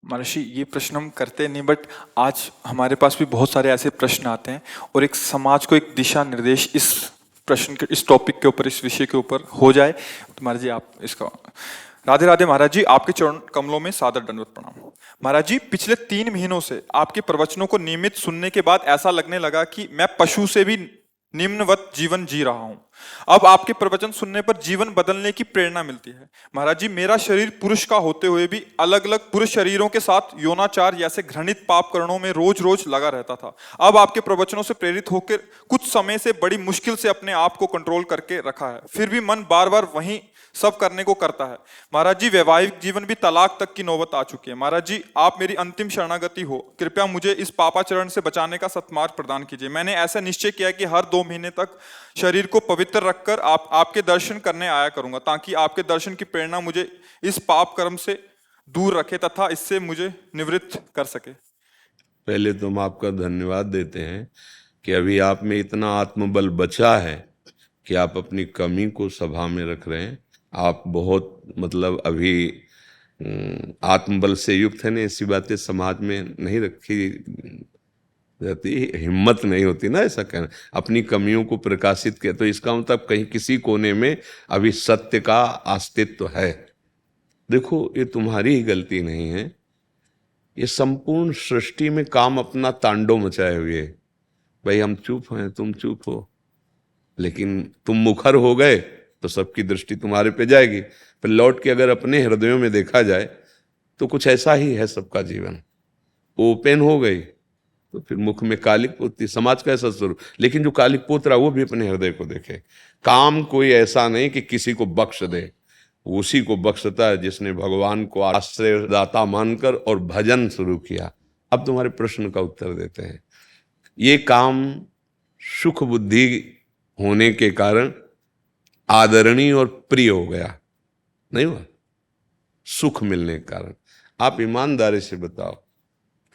महर्षि, ये प्रश्न हम करते नहीं, बट आज हमारे पास भी बहुत सारे ऐसे प्रश्न आते हैं और एक समाज को एक दिशा निर्देश इस प्रश्न के, इस टॉपिक के ऊपर, इस विषय के ऊपर हो जाए तो महाराज जी आप इसका। राधे राधे महाराज जी, आपके चरण कमलों में सादर दंडवत प्रणाम। महाराज जी, पिछले 3 महीनों से आपके प्रवचनों को नियमित सुनने के बाद ऐसा लगने लगा कि मैं पशु से भी निम्नवत जीवन जी रहा हूं। अब आपके प्रवचन सुनने पर जीवन बदलने की प्रेरणा मिलती है। महाराज जी, मेरा शरीर पुरुष का होते हुए भी अलग अलग पुरुष शरीरों के साथ यौनाचार जैसे घृणित पाप कर्णों में रोज रोज लगा रहता था। अब आपके प्रवचनों से प्रेरित होकर कुछ समय से बड़ी मुश्किल से अपने आप को कंट्रोल करके रखा है, फिर भी मन बार बार वही सब करने को करता है। महाराज जी, वैवाहिक जीवन भी तलाक तक की नौबत आ चुकी है। महाराज जी, आप मेरी अंतिम शरणागति हो, कृपया मुझे इस पापाचरण से बचाने का सत्मार्ग प्रदान कीजिए। मैंने ऐसा निश्चय किया कि हर 2 महीने तक शरीर को पवित्र रखकर आपके दर्शन करने आया करूंगा, ताकि आपके दर्शन की प्रेरणा मुझे इस पाप कर्म से दूर रखे तथा इससे मुझे निवृत्त कर सके। पहले तो हम आपका धन्यवाद देते हैं कि अभी आप में इतना आत्मबल बचा है कि आप अपनी कमी को सभा में रख रहे हैं। आप बहुत मतलब अभी आत्मबल से युक्त है। नहीं, ऐसी बातें समाज में नहीं रखी जाती, हिम्मत नहीं होती ना ऐसा कहना, अपनी कमियों को प्रकाशित किया। तो इसका मतलब कहीं किसी कोने में अभी सत्य का अस्तित्व है। देखो, ये तुम्हारी ही गलती नहीं है, ये संपूर्ण सृष्टि में काम अपना तांडव मचाए हुए है। भाई हम चुप हैं, तुम चुप हो, लेकिन तुम मुखर हो गए तो सबकी दृष्टि तुम्हारे पे जाएगी। फिर लौट के अगर अपने हृदयों में देखा जाए तो कुछ ऐसा ही है सबका जीवन। ओपन हो गई तो फिर मुख में कालिक पोतती, समाज का ऐसा स्वरूप। लेकिन जो कालिक पोत रहा वो भी अपने हृदय को देखे। काम कोई ऐसा नहीं कि किसी को बख्श दे, उसी को बख्शता है जिसने भगवान को आश्रयदाता मानकर और भजन शुरू किया। अब तुम्हारे प्रश्न का उत्तर देते हैं। ये काम सुख बुद्धि होने के कारण आदरणीय और प्रिय हो गया, नहीं हुआ? सुख मिलने के कारण। आप ईमानदारी से बताओ,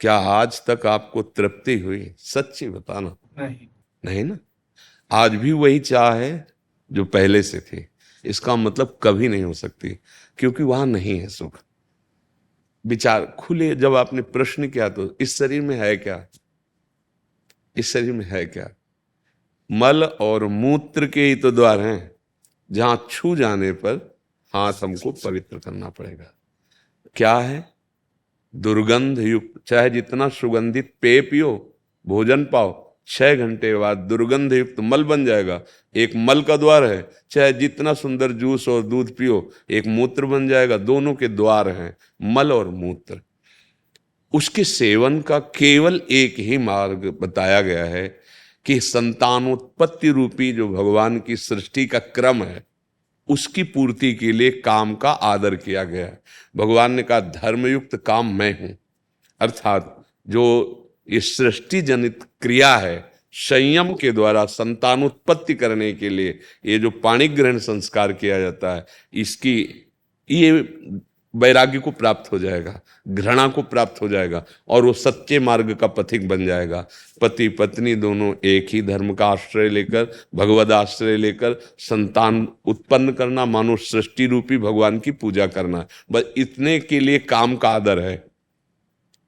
क्या आज तक आपको तृप्ति हुई? सच्ची बताना। नहीं ना? आज भी वही चाह है जो पहले से थी। इसका मतलब कभी नहीं हो सकती, क्योंकि वहां नहीं है सुख। विचार खुले, जब आपने प्रश्न किया तो इस शरीर में है क्या? इस शरीर में है क्या? मल और मूत्र के ही तो द्वार हैं, जहां छू जाने पर हाथ हमको पवित्र करना पड़ेगा। क्या है? दुर्गंध युक्त, चाहे जितना सुगंधित पेय पियो, भोजन पाओ, 6 घंटे बाद दुर्गंध युक्त मल बन जाएगा। एक मल का द्वार है। चाहे जितना सुंदर जूस और दूध पियो, एक मूत्र बन जाएगा। दोनों के द्वार हैं, मल और मूत्र। उसके सेवन का केवल एक ही मार्ग बताया गया है कि संतानोत्पत्ति रूपी जो भगवान की सृष्टि का क्रम है, उसकी पूर्ति के लिए काम का आदर किया गया है। भगवान ने कहा धर्मयुक्त काम मैं हूं, अर्थात जो ये सृष्टि जनित क्रिया है, संयम के द्वारा संतानोत्पत्ति करने के लिए ये जो पाणी ग्रहण संस्कार किया जाता है, इसकी ये वैराग्य को प्राप्त हो जाएगा, घृणा को प्राप्त हो जाएगा, और वो सच्चे मार्ग का पथिक बन जाएगा। पति पत्नी दोनों एक ही धर्म का आश्रय लेकर, भगवद आश्रय लेकर संतान उत्पन्न करना, मानो सृष्टि रूपी भगवान की पूजा करना, बस इतने के लिए काम का आदर है।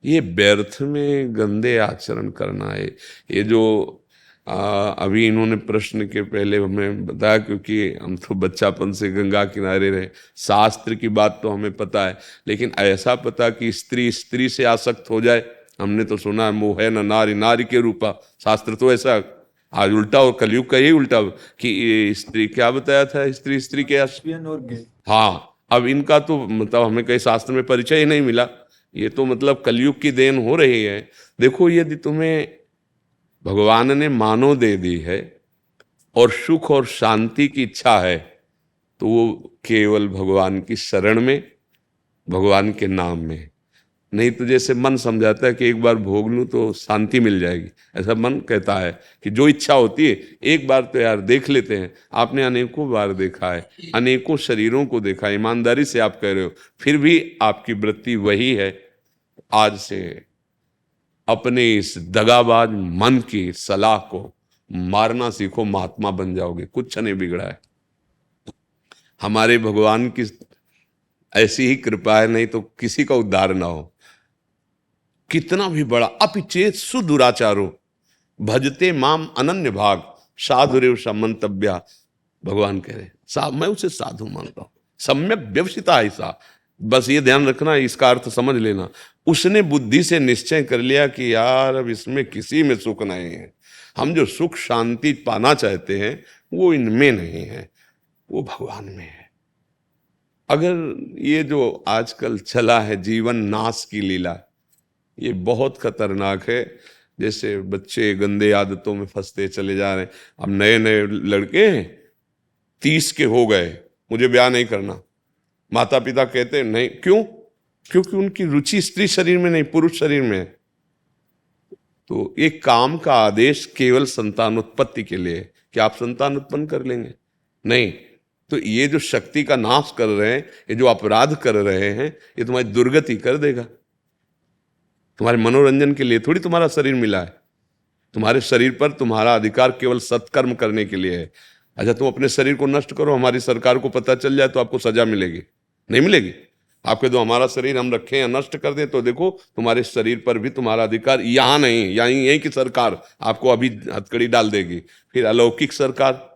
ये व्यर्थ में गंदे आचरण करना है। ये जो अभी इन्होंने प्रश्न के पहले हमें बताया, क्योंकि हम तो बच्चापन से गंगा किनारे रहे, शास्त्र की बात तो हमें पता है, लेकिन ऐसा पता कि स्त्री स्त्री से आसक्त हो जाए, हमने तो सुना है मोह है न नारी नारी के रूपा। शास्त्र तो ऐसा आज उल्टा, और कलयुग का यही उल्टा कि स्त्री क्या बताया था, स्त्री स्त्री के हाँ, अब इनका तो मतलब हमें कहीं शास्त्र में परिचय ही नहीं मिला। ये तो मतलब कलयुग की देन हो रही है। देखो, यदि तुम्हें भगवान ने मानव दे दी है और सुख और शांति की इच्छा है, तो वो केवल भगवान की शरण में, भगवान के नाम में। नहीं तो जैसे मन समझाता है कि एक बार भोग लूं तो शांति मिल जाएगी, ऐसा मन कहता है कि जो इच्छा होती है एक बार तो यार देख लेते हैं। आपने अनेकों बार देखा है, अनेकों शरीरों को देखा है, ईमानदारी से आप कह रहे हो, फिर भी आपकी वृत्ति वही है। आज से अपने इस दगाबाज मन की सलाह को मारना सीखो, महात्मा बन जाओगे। कुछ नहीं बिगड़ा है। हमारे भगवान की ऐसी ही कृपा है, नहीं तो किसी का उद्धार ना हो। कितना भी बड़ा, अपिचेत सुदुराचारो भजते माम अनन्य भाग साधुरेव समंतव्या। भगवान कह रहे मैं उसे साधु मानता हूं, सम्यक व्यवसिता ऐसा। बस ये ध्यान रखना, इसका अर्थ समझ लेना। उसने बुद्धि से निश्चय कर लिया कि यार अब इसमें किसी में सुख नहीं है, हम जो सुख शांति पाना चाहते हैं वो इनमें नहीं है, वो भगवान में है। अगर ये जो आजकल चला है जीवन नाश की लीला, ये बहुत खतरनाक है। जैसे बच्चे गंदे आदतों में फंसते चले जा रहे हैं। अब नए नए लड़के 30 के हो गए, मुझे ब्याह नहीं करना, माता पिता कहते हैं नहीं। क्यों? क्योंकि उनकी रुचि स्त्री शरीर में नहीं, पुरुष शरीर में है। तो एक काम का आदेश केवल संतानोत्पत्ति के लिए है कि आप संतान उत्पन्न कर लेंगे, नहीं। तो ये जो शक्ति का नाश कर रहे हैं, ये जो अपराध कर रहे हैं, ये तुम्हारी दुर्गति कर देगा। तुम्हारे मनोरंजन के लिए थोड़ी तुम्हारा शरीर मिला है। तुम्हारे शरीर पर तुम्हारा अधिकार केवल सत्कर्म करने के लिए है। अच्छा, तुम अपने शरीर को नष्ट करो, हमारी सरकार को पता चल जाए तो आपको सजा मिलेगी? नहीं मिलेगी। आपके दो हमारा शरीर हम रखें या नष्ट कर दें तो देखो तुम्हारे शरीर पर भी तुम्हारा अधिकार यहाँ नहीं, यहीं की सरकार आपको अभी हथकड़ी डाल देगी। फिर अलौकिक सरकार।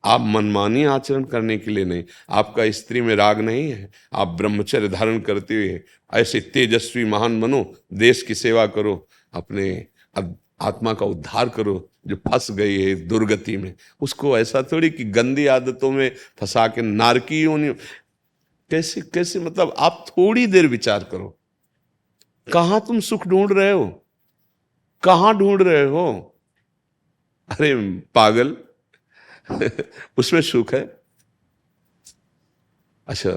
आप मनमानी आचरण करने के लिए नहीं, आपका स्त्री में राग नहीं है, आप ब्रह्मचर्य धारण करते हुए ऐसे तेजस्वी महान बनो, देश की सेवा करो, अपने आत्मा का उद्धार करो जो फंस गई है दुर्गति में। उसको ऐसा थोड़ी कि गंदी आदतों में फंसा के नारकी होनी। कैसे कैसे, मतलब आप थोड़ी देर विचार करो, कहां तुम सुख ढूंढ रहे हो, कहां ढूंढ रहे हो? अरे पागल उसमें सुख है। अच्छा,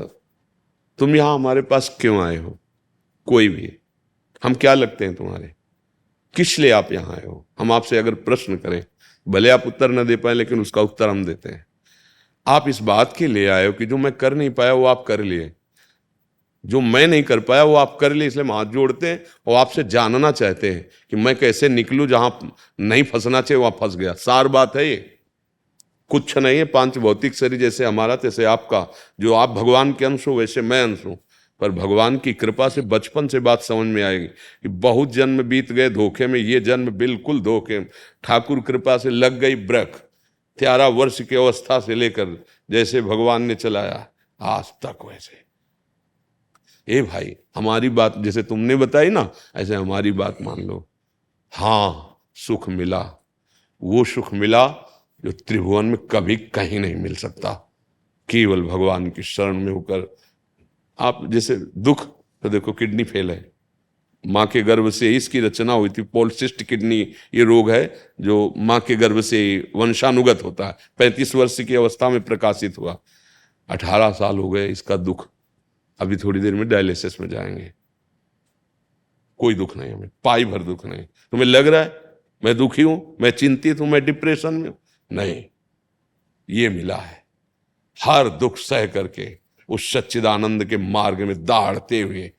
तुम यहां हमारे पास क्यों आए हो? कोई भी, हम क्या लगते हैं तुम्हारे? किस लिए आप यहां आए हो? हम आपसे अगर प्रश्न करें, भले आप उत्तर न दे पाए लेकिन उसका उत्तर हम देते हैं। आप इस बात के लिए आए हो कि जो मैं कर नहीं पाया वो आप कर लिए, जो मैं नहीं कर पाया वो आप कर लिए। इसलिए हम हाथ जोड़ते हैं और आपसे जानना चाहते हैं कि मैं कैसे निकलूं, जहां नहीं फंसना चाहिए वहां फंस गया। सार बात है ये, कुछ नहीं है। पांच भौतिक शरीर जैसे हमारा तैसे आपका, जो आप भगवान के अंश हो वैसे मैं अंश हूं। पर भगवान की कृपा से बचपन से बात समझ में आएगी कि बहुत जन्म बीत गए धोखे में, ये जन्म बिल्कुल धोखे। ठाकुर कृपा से लग गई ब्रक। 13 वर्ष की अवस्था से लेकर जैसे भगवान ने चलाया आज तक वैसे। ए भाई, हमारी बात जैसे तुमने बताई ना, ऐसे हमारी बात मान लो। हाँ, सुख मिला, वो सुख मिला जो त्रिभुवन में कभी कहीं नहीं मिल सकता, केवल भगवान की शरण में होकर। आप जैसे दुख, तो देखो किडनी फेल है, माँ के गर्भ से इसकी रचना हुई थी। पॉलिसिस्ट किडनी ये रोग है जो माँ के गर्भ से वंशानुगत होता है। 35 वर्ष की अवस्था में प्रकाशित हुआ, 18 साल हो गए इसका दुख। अभी थोड़ी देर में डायलिसिस में जाएंगे। कोई दुख नहीं हमें, पाई भर दुख नहीं। तुम्हें लग रहा है मैं दुखी हूं, मैं चिंतित हूं, मैं डिप्रेशन में हूं? नहीं, ये मिला है। हर दुख सह करके उस सच्चिदानंद के मार्ग में दौड़ते हुए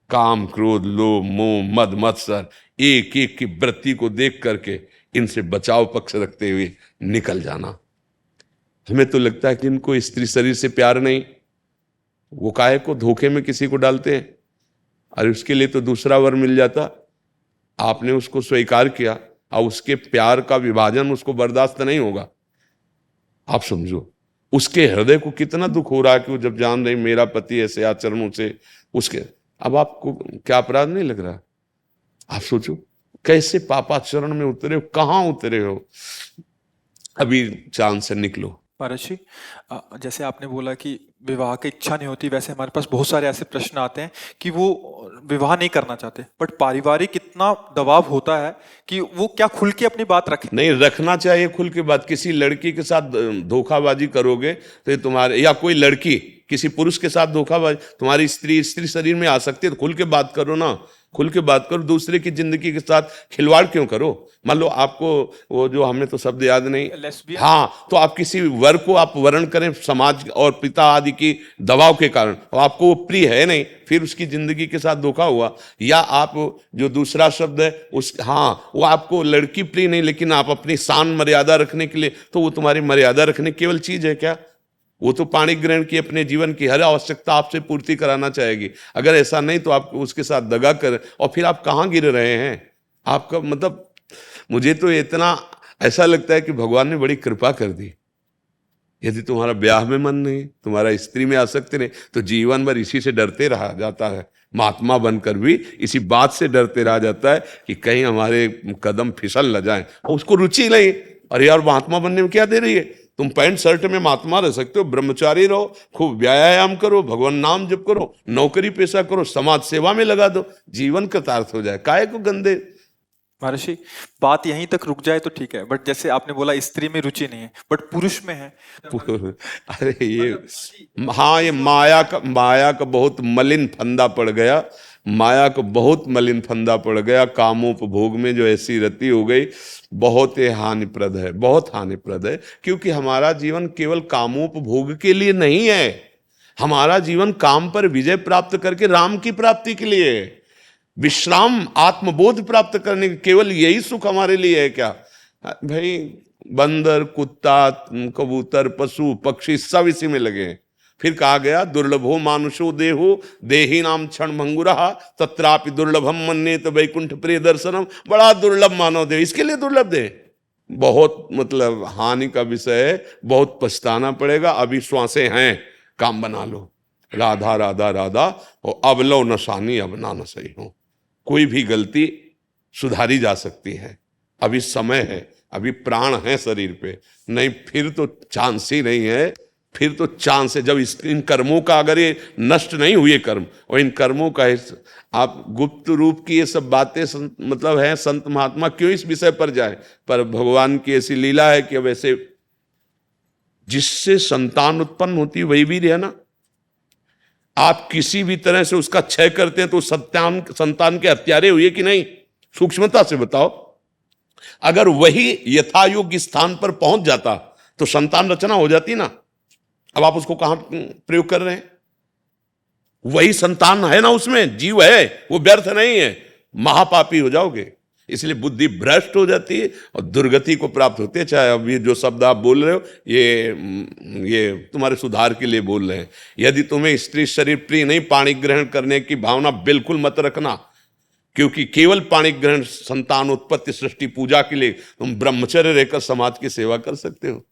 काम क्रोध लोभ मोह मद मत्सर एक एक की वृत्ति को देख करके इनसे बचाव पक्ष रखते हुए निकल जाना। हमें तो लगता है कि इनको स्त्री शरीर से प्यार नहीं, वो काहे को धोखे में किसी को डालते हैं। अरे उसके लिए तो दूसरा वर मिल जाता। आपने उसको स्वीकार किया और उसके प्यार का विभाजन उसको बर्दाश्त नहीं होगा। आप समझो उसके हृदय को कितना दुख हो रहा है कि वो जब जान रही मेरा पति ऐसे आचरणों से उसके, अब आपको क्या अपराध नहीं लग रहा? आप सोचो कैसे पापाचरण में उतरे हो, कहां उतरे हो। अभी चांद से निकलो। महाराज जी, जैसे आपने बोला कि विवाह की इच्छा नहीं होती, वैसे हमारे पास बहुत सारे ऐसे प्रश्न आते हैं कि वो विवाह नहीं करना चाहते, बट पारिवारिक इतना दबाव होता है कि वो क्या खुल के अपनी बात रखें? नहीं, रखना चाहिए खुल के बात। किसी लड़की के साथ धोखाबाजी करोगे तो ये तुम्हारे, या कोई लड़की किसी पुरुष के साथ धोखाबाजी, तुम्हारी स्त्री शरीर में आ सकती है तो खुल के बात करो ना, खुल के बात करो। दूसरे की जिंदगी के साथ खिलवाड़ क्यों करो? मान लो आपको वो जो हमें तो शब्द याद नहीं, हाँ, तो आप किसी वर को आप वर्ण करें समाज और पिता आदि की दबाव के कारण, और आपको वो प्रिय है नहीं, फिर उसकी जिंदगी के साथ धोखा हुआ। या आप जो दूसरा शब्द है उस, हाँ, वो आपको लड़की प्रिय नहीं लेकिन आप अपनी शान मर्यादा रखने के लिए, तो वो तुम्हारी मर्यादा रखने केवल चीज है क्या? वो तो पाणी ग्रहण की अपने जीवन की हर आवश्यकता आपसे पूर्ति कराना चाहेगी। अगर ऐसा नहीं तो आप उसके साथ दगा कर, और फिर आप कहाँ गिर रहे हैं? आपका मतलब, मुझे तो इतना ऐसा लगता है कि भगवान ने बड़ी कृपा कर दी। यदि तुम्हारा ब्याह में मन नहीं, तुम्हारा स्त्री में आसक्ति नहीं, तो जीवन भर इसी से डरते रहा जाता है। महात्मा बनकर भी इसी बात से डरते रहा जाता है कि कहीं हमारे कदम फिसल न जाए, और उसको रुचि नहीं। अरे यार, महात्मा बनने में क्या दे रही है? तुम पैंट शर्ट में महात्मा रह सकते हो, ब्रह्मचारी रहो, खूब व्यायाम करो, भगवान नाम जप करो, नौकरी पेशा करो, समाज सेवा में लगा दो, जीवन कृतार्थ हो जाए। काहे को गंदे? महर्षि, बात यहीं तक रुक जाए तो ठीक है, बट जैसे आपने बोला स्त्री में रुचि नहीं है, बट पुरुष में है। अरे ये, हाँ, ये माया का बहुत मलिन फंदा पड़ गया। माया को बहुत मलिन फंदा पड़ गया। कामोपभोग में जो ऐसी रति हो गई, बहुत ही हानिप्रद है, बहुत हानिप्रद है। क्योंकि हमारा जीवन केवल कामोपभोग के लिए नहीं है, हमारा जीवन काम पर विजय प्राप्त करके राम की प्राप्ति के लिए है। विश्राम, आत्मबोध प्राप्त करने के, केवल यही सुख हमारे लिए है क्या? भाई, बंदर, कुत्ता, कबूतर, पशु पक्षी सब इसी में लगे हैं। फिर कहा गया, दुर्लभो मानुषो देहो देही नाम क्षण भंगुरहा तत्रापि दुर्लभम मन्येत वैकुंठ प्रिय दर्शनम। बड़ा दुर्लभ मानव देह, इसके लिए दुर्लभ देह बहुत मतलब हानि का विषय है, बहुत पछताना पड़ेगा। अभी श्वासें हैं, काम बना लो। राधा राधा राधा, और अब लो नशानी अब ना न सही हो। कोई भी गलती सुधारी जा सकती है, अभी समय है, अभी प्राण है शरीर पे, नहीं फिर तो चांस ही नहीं है। फिर तो चांस है जब इन कर्मों का, अगर ये नष्ट नहीं हुए कर्म, और इन कर्मों का आप गुप्त रूप की ये सब बातें मतलब है, संत महात्मा क्यों इस विषय पर जाए? पर भगवान की ऐसी लीला है कि अब ऐसे जिससे संतान उत्पन्न होती है वही वीर है ना। आप किसी भी तरह से उसका क्षय करते हैं तो संतान के हत्यारे हुए कि नहीं? सूक्ष्मता से बताओ। अगर वही यथायोग्य स्थान पर पहुंच जाता तो संतान रचना हो जाती ना। अब आप उसको कहां प्रयोग कर रहे हैं? वही संतान है ना, उसमें जीव है, वो व्यर्थ नहीं है। महापापी हो जाओगे, इसलिए बुद्धि भ्रष्ट हो जाती है और दुर्गति को प्राप्त होते हैं। चाहे अब ये जो शब्द आप बोल रहे हो, ये तुम्हारे सुधार के लिए बोल रहे हैं। यदि तुम्हें स्त्री शरीर प्रिय नहीं, पाणी ग्रहण करने की भावना बिल्कुल मत रखना, क्योंकि केवल पाणी ग्रहण, संतान उत्पत्ति, सृष्टि पूजा के लिए तुम ब्रह्मचर्य रहकर समाज की सेवा कर सकते हो।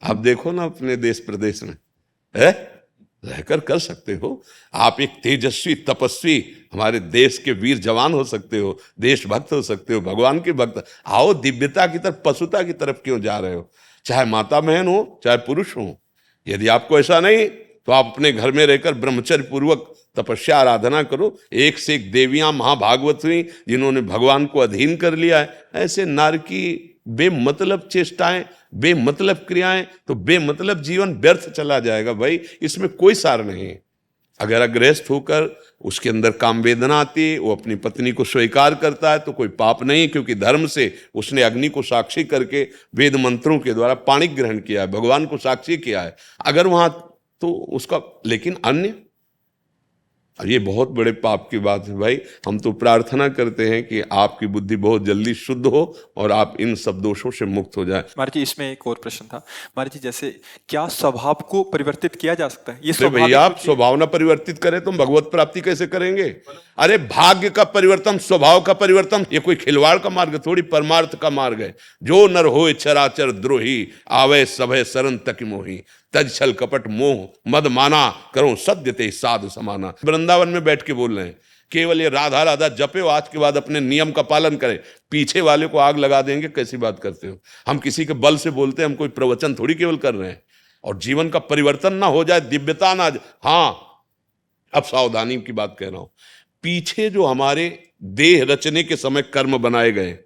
आप देखो ना अपने देश प्रदेश में है, रहकर कर सकते हो। आप एक तेजस्वी तपस्वी हमारे देश के वीर जवान हो सकते हो, देशभक्त हो सकते हो, भगवान के भक्त। आओ, दिव्यता की तरफ, पशुता की तरफ क्यों जा रहे हो? चाहे माता बहन हो, चाहे पुरुष हो। यदि आपको ऐसा नहीं तो आप अपने घर में रहकर ब्रह्मचर्य पूर्वक तपस्या आराधना करो। एक से एक देवियां महाभागवत हुई जिन्होंने भगवान को अधीन कर लिया है। ऐसे नर की बेमतलब चेष्टाएं, बेमतलब क्रियाएं, तो बेमतलब जीवन व्यर्थ चला जाएगा। भाई, इसमें कोई सार नहीं। अगर अग्रस्त होकर उसके अंदर काम वेदना आती, वो अपनी पत्नी को स्वीकार करता है तो कोई पाप नहीं, क्योंकि धर्म से उसने अग्नि को साक्षी करके वेद मंत्रों के द्वारा पाणी ग्रहण किया है, भगवान को साक्षी किया है। अगर वहां तो उसका, लेकिन अन्य, ये बहुत बड़े पाप की बात है। भाई, हम तो प्रार्थना करते हैं कि आपकी बुद्धि बहुत जल्दी शुद्ध हो और आप इन सब दोषों से मुक्त हो जाए। महाराज जी, इसमें एक और प्रश्न था। महाराज जी, जैसे क्या स्वभाव को परिवर्तित किया जा सकता है? ये भैया, आप स्वभाव ना परिवर्तित करें तो भगवत प्राप्ति कैसे करेंगे? अरे, भाग्य का परिवर्तन, स्वभाव का परिवर्तन, ये कोई खिलवाड़ का मार्ग थोड़ी, परमार्थ का मार्ग है। जो नर होए चराचर द्रोही, आवे सभय शरण तक मोही, तज छल कपट मोह मद माना, करो सत्य ते साधु समाना। वृंदावन में बैठ के बोल रहे हैं, केवल ये राधा राधा जपे हो, आज के बाद अपने नियम का पालन करें, पीछे वाले को आग लगा देंगे। कैसी बात करते हो? हम किसी के बल से बोलते हैं, हम कोई प्रवचन थोड़ी केवल कर रहे हैं। और जीवन का परिवर्तन ना हो जाए, दिव्यता ना। हाँ, अब सावधानी की बात कह रहा हूं। पीछे जो हमारे देह रचने के समय कर्म बनाए गए,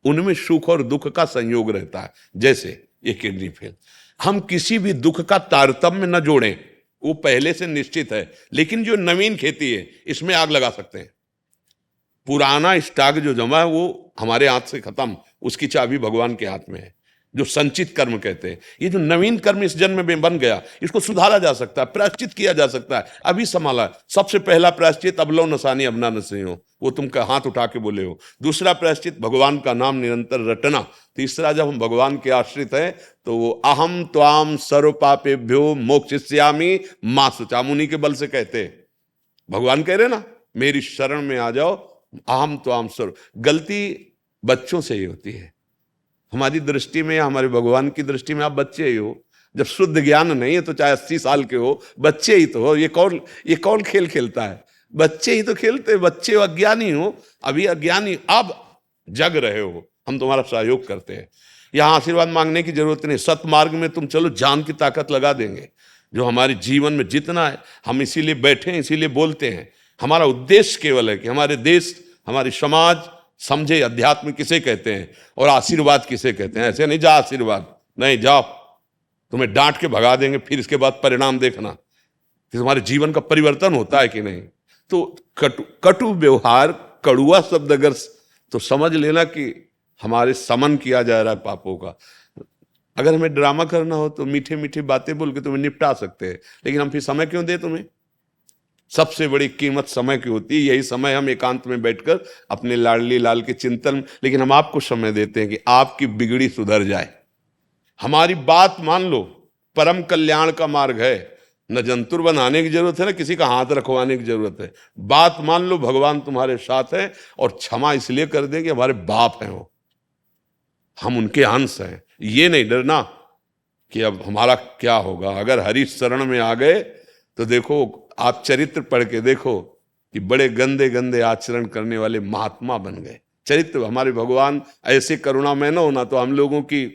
उनमें सुख और दुख का संयोग रहता है। जैसे ये किडनी फेल, हम किसी भी दुख का तारतम्य न जोड़ें, वो पहले से निश्चित है। लेकिन जो नवीन खेती है, इसमें आग लगा सकते हैं। पुराना स्टॉक जो जमा है वो हमारे हाथ से खत्म, उसकी चाबी भगवान के हाथ में है। जो संचित कर्म कहते हैं। ये जो नवीन कर्म इस जन्म में बन गया, इसको सुधारा जा सकता है, प्रायश्चित किया जा सकता है। अभी संभाला। सबसे पहला प्रायश्चित अबलो नसानी अबना नसे हो, वो तुम का हाथ उठा के बोले हो। दूसरा प्रायश्चित भगवान का नाम निरंतर रटना। तीसरा, जब हम भगवान के आश्रित हैं तो वो अहम त्वाम सर्व पापेभ्यो मोक्षयिष्यामि मा शुचा, मुनि के बल से कहते हैं। भगवान कह रहे ना, मेरी शरण में आ जाओ, अहम त्वाम सर्व। गलती बच्चों से ही होती है। हमारी दृष्टि में, हमारे भगवान की दृष्टि में आप बच्चे ही हो। जब शुद्ध ज्ञान नहीं है तो चाहे 80 साल के हो, बच्चे ही तो हो। ये कौन खेल खेलता है? बच्चे ही तो खेलते। बच्चे अज्ञानी हो, अभी अज्ञानी, अब जग रहे हो, हम तुम्हारा सहयोग करते हैं। यहाँ आशीर्वाद मांगने की जरूरत नहीं। सतमार्ग में तुम चलो, जान की ताकत लगा देंगे। जो हमारे जीवन में जितना है, हम इसीलिए बैठे हैं, इसीलिए बोलते हैं। हमारा उद्देश्य केवल है कि हमारे देश, हमारी समाज समझे अध्यात्म किसे कहते हैं और आशीर्वाद किसे कहते हैं। ऐसे नहीं जा आशीर्वाद, नहीं जाओ, तुम्हें डांट के भगा देंगे, फिर इसके बाद परिणाम देखना कि तुम्हारे जीवन का परिवर्तन होता है कि नहीं। तो कटु व्यवहार, कड़ुआ शब्द अगर तो समझ लेना कि हमारे समन किया जा रहा है पापों का। अगर हमें ड्रामा करना हो तो मीठे मीठे बातें बोल के तुम्हें निपटा सकते हैं, लेकिन हम फिर समय क्यों दें तुम्हें? सबसे बड़ी कीमत समय की होती है। यही समय हम एकांत में बैठकर अपने लाडली लाल के चिंतन, लेकिन हम आपको समय देते हैं कि आपकी बिगड़ी सुधर जाए। हमारी बात मान लो, परम कल्याण का मार्ग है। न जंतुर बनाने की जरूरत है, ना किसी का हाथ रखवाने की जरूरत है। बात मान लो, भगवान तुम्हारे साथ है, और क्षमा इसलिए कर दे कि हमारे बाप हैं वो, हम उनके अंश हैं। ये नहीं डरना कि अब हमारा क्या होगा। अगर हरि शरण में आ गए तो देखो, आप चरित्र पढ़ के देखो कि बड़े गंदे गंदे आचरण करने वाले महात्मा बन गए। चरित्र हमारे भगवान ऐसे करुणामय न होना तो हम लोगों की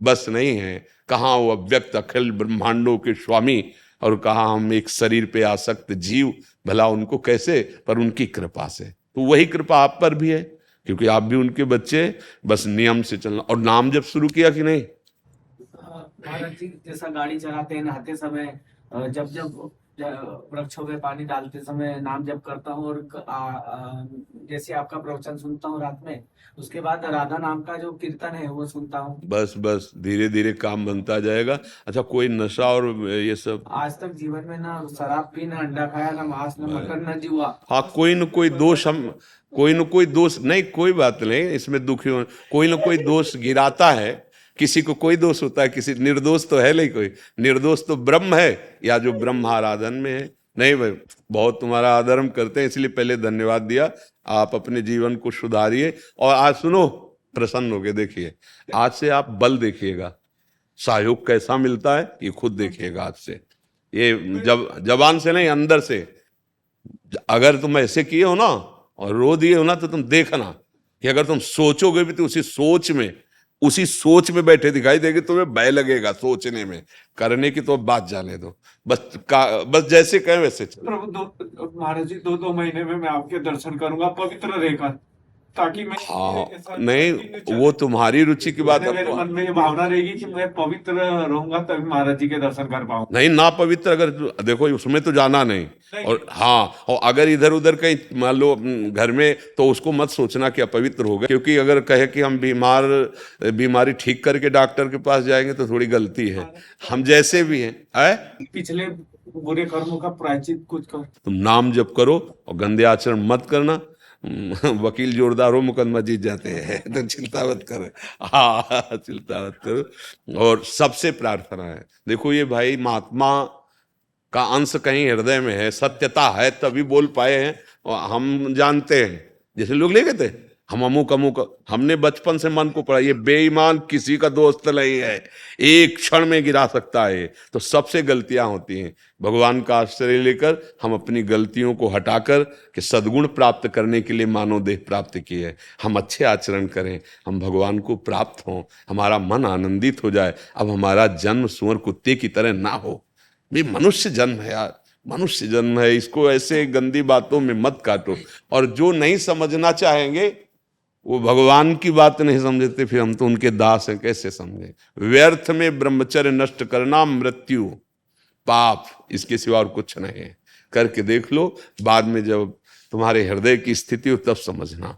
बस नहीं है। कहाँ वो अव्यक्त अखिल ब्रह्मांडों के स्वामी, और कहाँ हम एक शरीर पे आसक्त जीव, भला उनको कैसे, पर उनकी कृपा से। तो वही कृपा आप पर भी है, क्योंकि आप भी उनके बच्चे। बस नियम से चलना। और नाम जब शुरू किया कि नहीं? महाराज जी, जैसा गाड़ी चलाते हैं, नहाते समय, जब वृक्षों में पानी डालते समय नाम जप करता हूँ, और जैसे आपका प्रवचन सुनता हूँ रात में, उसके बाद राधा नाम का जो कीर्तन है वो सुनता हूँ। बस धीरे धीरे काम बनता जाएगा। अच्छा, कोई नशा और ये सब? आज तक जीवन में ना शराब पी, ना अंडा खाया, ना मांस, ना मटन, ना जुआ। हाँ, कोई न कोई दोष नहीं, कोई बात नहीं, इसमें दुखी हो। कोई न कोई दोष गिराता है। किसी को कोई दोष होता है, किसी निर्दोष तो है नहीं कोई। निर्दोष तो ब्रह्म है, या जो ब्रह्म आराधन में है। नहीं भाई, बहुत तुम्हारा आदर हम करते हैं, इसलिए पहले धन्यवाद दिया। आप अपने जीवन को सुधारिए। और आज सुनो, प्रसन्न हो गए। देखिए, आज से आप बल देखिएगा, सहयोग कैसा मिलता है ये खुद देखिएगा। आज से ये जबान से नहीं, अंदर से। अगर तुम ऐसे किए हो ना और रो दिए हो ना, तो तुम देखना कि अगर तुम सोचोगे भी तो उसी सोच में बैठे दिखाई देगी, तुम्हें भय लगेगा सोचने में। करने की तो बात जाने दो, बस जैसे कहें वैसे चलो। प्रभु, महाराज जी, 2 महीने में मैं आपके दर्शन करूंगा पवित्र रहकर, ताकि मैं नहीं, वो तुम्हारी रुचि की बात है। मेरे मन में ये भावना रहेगी कि मैं पवित्र रहूंगा तभी महाराज जी के दर्शन कर पाऊँ। नहीं, ना पवित्र अगर देखो, उसमें तो जाना नहीं। और हाँ, और अगर इधर उधर कहीं मान लो घर में, तो उसको मत सोचना कि अपवित्र हो गए। क्योंकि अगर कहे कि हम बीमारी ठीक करके डॉक्टर के पास जाएंगे तो थोड़ी गलती है। हम जैसे भी हैं, पिछले बुरे कर्मों का प्रायश्चित कुछ कर। तुम नाम जप करो और गंदे आचरण मत करना। वकील जोरदार हो, मुकदमा जीत जाते हैं। तो चिंता मत करो। हाँ, चिंता मत करो। और सबसे प्रार्थना है, देखो ये भाई महात्मा का अंश कहीं हृदय में है, सत्यता है तभी बोल पाए हैं। और हम जानते हैं, जैसे लोग ले गए थे, हम अमुक, हमने बचपन से मन को पढ़ा, ये बेईमान किसी का दोस्त नहीं है, एक क्षण में गिरा सकता है। तो सबसे गलतियां होती हैं। भगवान का आश्रय लेकर हम अपनी गलतियों को हटाकर कि सद्गुण प्राप्त करने के लिए मानव देह प्राप्त किए है। हम अच्छे आचरण करें, हम भगवान को प्राप्त हों, हमारा मन आनंदित हो जाए। अब हमारा जन्म सुअर कुत्ते की तरह ना हो। ये मनुष्य जन्म है यार, मनुष्य जन्म है। इसको ऐसे गंदी बातों में मत काटो। और जो नहीं समझना चाहेंगे वो भगवान की बात नहीं समझते, फिर हम तो उनके दास हैं, कैसे समझे। व्यर्थ में ब्रह्मचर्य नष्ट करना मृत्यु पाप, इसके सिवा और कुछ नहीं है। करके देख लो, बाद में जब तुम्हारे हृदय की स्थिति हो तब समझना।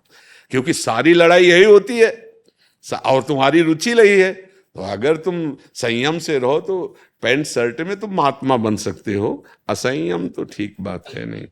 क्योंकि सारी लड़ाई यही होती है, और तुम्हारी रुचि रही है, तो अगर तुम संयम से रहो तो पैंट शर्ट में तुम महात्मा बन सकते हो, असंयम तो ठीक बात है नहीं।